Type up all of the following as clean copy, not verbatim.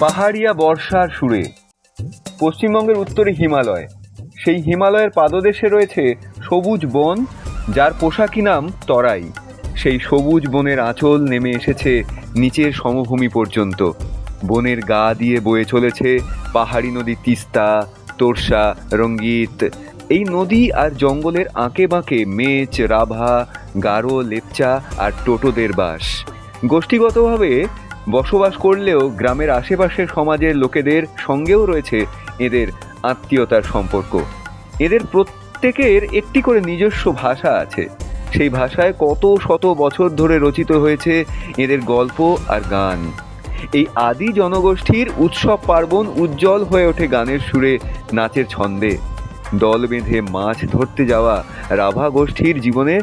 পাহাড়িয়া বর্ষার সুরে। পশ্চিমবঙ্গের উত্তরে হিমালয়, সেই হিমালয়ের পাদদেশে রয়েছে সবুজ বন, যার পোশাকি নাম তরাই। সেই সবুজ বনের আঁচল নেমে এসেছে নিচের সমভূমি পর্যন্ত। বনের গা দিয়ে বয়ে চলেছে পাহাড়ি নদী তিস্তা, তোরসা, রঙ্গিত। এই নদী আর জঙ্গলের আঁকে বাঁকে মেচ, রাভা, গারো, লেপচা আর টোটোদের বাস। গোষ্ঠীগতভাবে বসবাস করলেও গ্রামের আশেপাশের সমাজের লোকেদের সঙ্গেও রয়েছে এদের আত্মীয়তার সম্পর্ক। এদের প্রত্যেকের একটি করে নিজস্ব ভাষা আছে। সেই ভাষায় কত শত বছর ধরে রচিত হয়েছে এদের গল্প আর গান। এই আদি জনগোষ্ঠীর উৎসব পার্বণ উজ্জ্বল হয়ে ওঠে গানের সুরে, নাচের ছন্দে। দল বেঁধে মাছ ধরতে যাওয়া রাভা গোষ্ঠীর জীবনে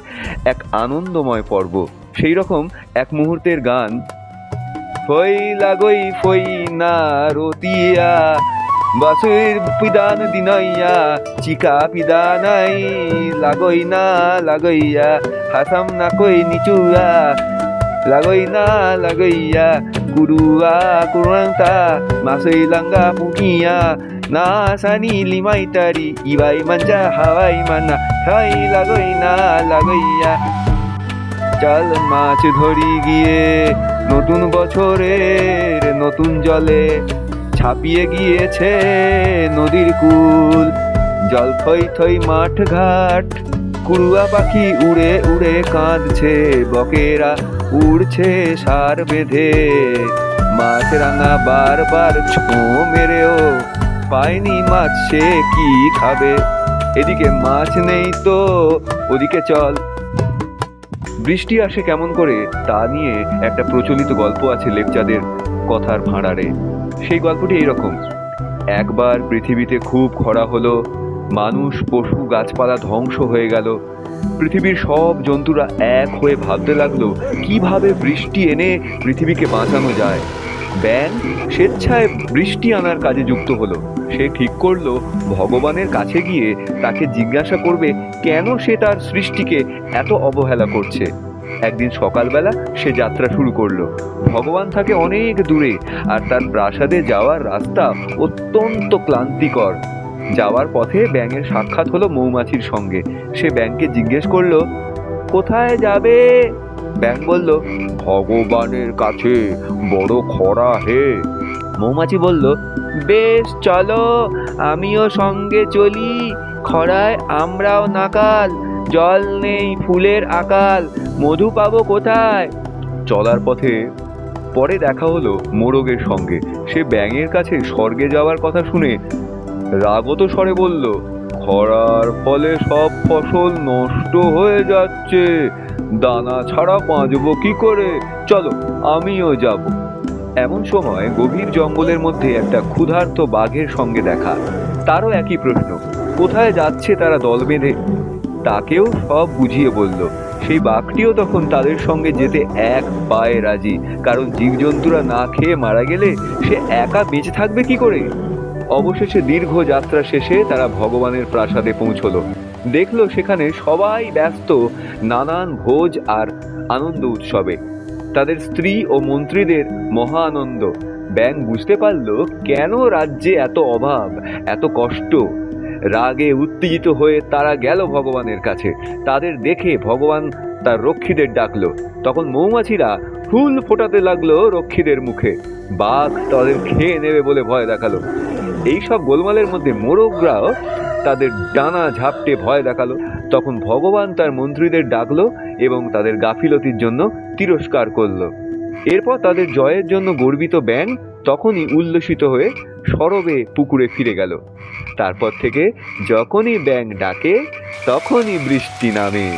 এক আনন্দময় পর্ব। সেই রকম এক মুহূর্তের গান, ফই লাগই ফই না রতিয়া বাসুর পিদান দিনাইয়া চিকা পিদানাই লাগই না লাগইয়া হাসাম না কই নিচুয়া লাগই না লাগইয়া কুরুয়া কুরাংতা মাসই লাঙ্গা পুকিয়া না সানি লিমাই তারি ইবাই মাঞ্জা হাওয়াই মানা খাই লাগই না লাগইয়া। চল মাছ ধরি গিয়ে নতুন বছরের নতুন জলে, ছাপিয়ে গিয়েছে নদীর কুল, জল থই থই মাঠ ঘাট, কুড়ুয়া পাখি উড়ে উড়ে কাঁদছে, বকেরা উড়ছে সার বেঁধে, মাছ রাঙা বারবার ছোঁ মেরেও পায়নি মাছ, সে কি খাবে? এদিকে মাছ নেই তো ওদিকে চল। বৃষ্টি আসে কেমন করে তা নিয়ে একটা প্রচলিত গল্প আছে লেপচাদের কথার ভাঁড়ারে। সেই গল্পটি এইরকম: একবার পৃথিবীতে খুব খরা হলো, মানুষ, পশু, গাছপালা ধ্বংস হয়ে গেল। পৃথিবীর সব জন্তুরা এক হয়ে ভাবতে লাগলো কিভাবে বৃষ্টি এনে পৃথিবীকে বাঁচানো যায়। ব্যাঙ স্বেচ্ছায় বৃষ্টি আনার কাজে যুক্ত হলো। সে ঠিক করলো ভগবানের কাছে গিয়ে তাকে জিজ্ঞাসা করবে কেন সে তার সৃষ্টিকে এত অবহেলা করছে। একদিন সকালবেলা সে যাত্রা শুরু করলো। ভগবান থাকে অনেক দূরে, আর তার প্রাসাদে যাওয়ার রাস্তা অত্যন্ত ক্লান্তিকর। যাওয়ার পথে ব্যাঙের সাক্ষাৎ হলো মৌমাছির সঙ্গে। সে ব্যাঙকে জিজ্ঞেস করলো, কোথায় যাবে? ব্যাঙ বলল, ভগবানের কাছে, বড় খরা হে। মৌমাছি বলল, বেশ চলো, আমিও সঙ্গে চলি। খরায় আমরাও নাকাল, জল নেই, ফুলের আকাল, মধু পাবো কোথায়? চলার পথে পরে দেখা হলো মোরগের সঙ্গে। সে ব্যাঙের কাছে স্বর্গে যাওয়ার কথা শুনে রাগত স্বরে বলল, খরার ফলে সব ফসল নষ্ট হয়ে যাচ্ছে, দানা ছাড়া বাঁচবো কি করে? চলো আমিও যাব। এমন সময় গভীর জঙ্গলের মধ্যে একটা ক্ষুধার্ত বাঘের সঙ্গে দেখা। তারও একই প্রশ্ন, কোথায় যাচ্ছে তারা দল বেঁধে? তাকেও সব বুঝিয়ে বলল। সেই বাঘটিও তখন তাদের সঙ্গে যেতে এক পায়ে রাজি, কারণ জীবজন্তুরা না খেয়ে মারা গেলে সে একা বেঁচে থাকবে কি করে? অবশেষে দীর্ঘ যাত্রা শেষে তারা ভগবানের প্রাসাদে পৌঁছলো। দেখলো সেখানে সবাই ব্যস্ত নানান ভোজ আর আনন্দ উৎসবে। তাদের স্ত্রী ও মন্ত্রীদের মহা আনন্দ। ব্যাঙ বুঝতে পারল কেন রাজ্যে এত অভাব, এত কষ্ট। রাগে উত্তেজিত হয়ে তারা গেল ভগবানের কাছে। তাদের দেখে ভগবান তার রক্ষীদের ডাকলো। তখন মৌমাছিরা ফুল ফোটাতে লাগলো রক্ষীদের মুখে। বাঘ তাদের খেয়ে নেবে বলে ভয় দেখালো। এইসব গোলমালের মধ্যে মোরগরাও তাদের ডানা ঝাপটে ভয় দেখালো। তখন ভগবান তার মন্ত্রীদের ডাকলো এবং তাদের গাফিলতির জন্য তিরস্কার করলো। এরপর তাদের জয়ের জন্য গর্বিত ব্যাঙ তখনই উল্লসিত হয়ে সরবে পুকুরে ফিরে গেল। তারপর থেকে যখনই ব্যাঙ ডাকে তখনই বৃষ্টি নামে।